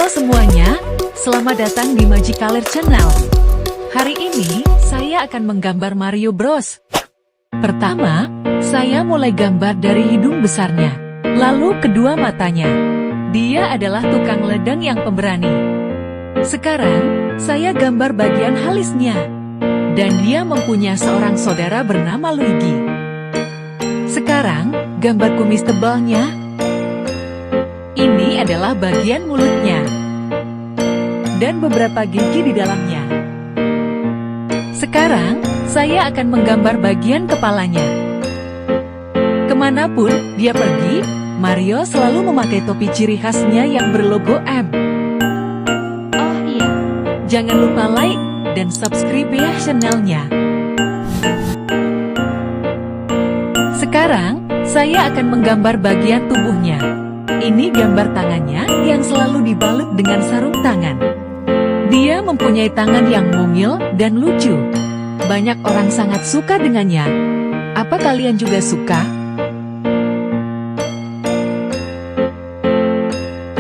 Halo semuanya, selamat datang di Magic Color Channel. Hari ini, saya akan menggambar Mario Bros. Pertama, saya mulai gambar dari hidung besarnya, lalu kedua matanya. Dia adalah tukang ledeng yang pemberani. Sekarang, saya gambar bagian halisnya. Dan dia mempunyai seorang saudara bernama Luigi. Sekarang, gambar kumis tebalnya. Ini adalah bagian mulutnya. Dan beberapa gigi di dalamnya. Sekarang, saya akan menggambar bagian kepalanya. Kemanapun dia pergi, Mario selalu memakai topi ciri khasnya yang berlogo M. Oh iya, jangan lupa like dan subscribe ya channelnya. Sekarang, saya akan menggambar bagian tubuhnya. Ini gambar tangannya yang selalu dibalut dengan sarung tangan. Dia mempunyai tangan yang mungil dan lucu. Banyak orang sangat suka dengannya. Apa kalian juga suka?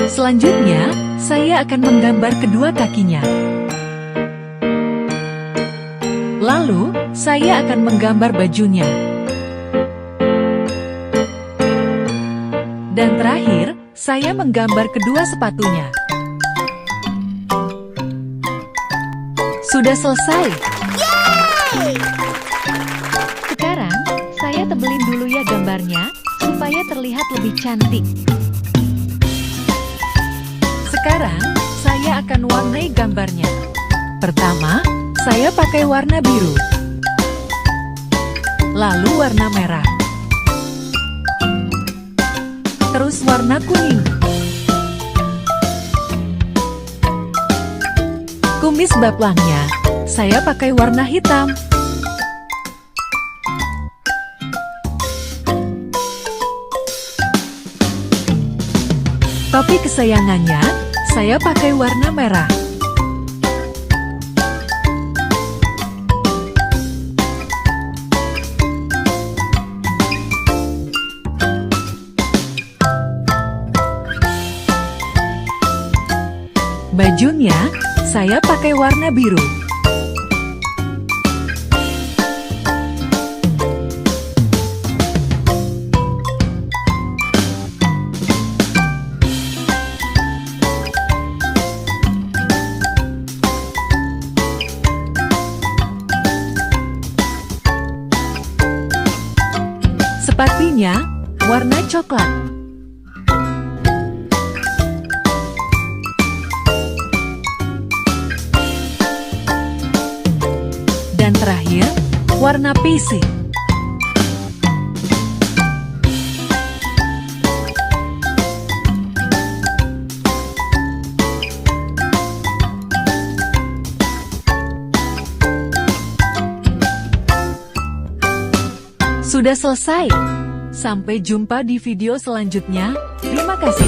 Selanjutnya, saya akan menggambar kedua kakinya. Lalu, saya akan menggambar bajunya. Dan terakhir, saya menggambar kedua sepatunya. Sudah selesai. Yeay! Sekarang, saya tebelin dulu ya gambarnya, supaya terlihat lebih cantik. Sekarang, saya akan warnai gambarnya. Pertama, saya pakai warna biru. Lalu warna merah. Terus warna kuning. Kumis bapaknya, saya pakai warna hitam. Topi kesayangannya, saya pakai warna merah. Bajunya, saya pakai warna biru. Sepatunya, warna coklat. Dan terakhir, warna PC. Sudah selesai. Sampai jumpa di video selanjutnya. Terima kasih.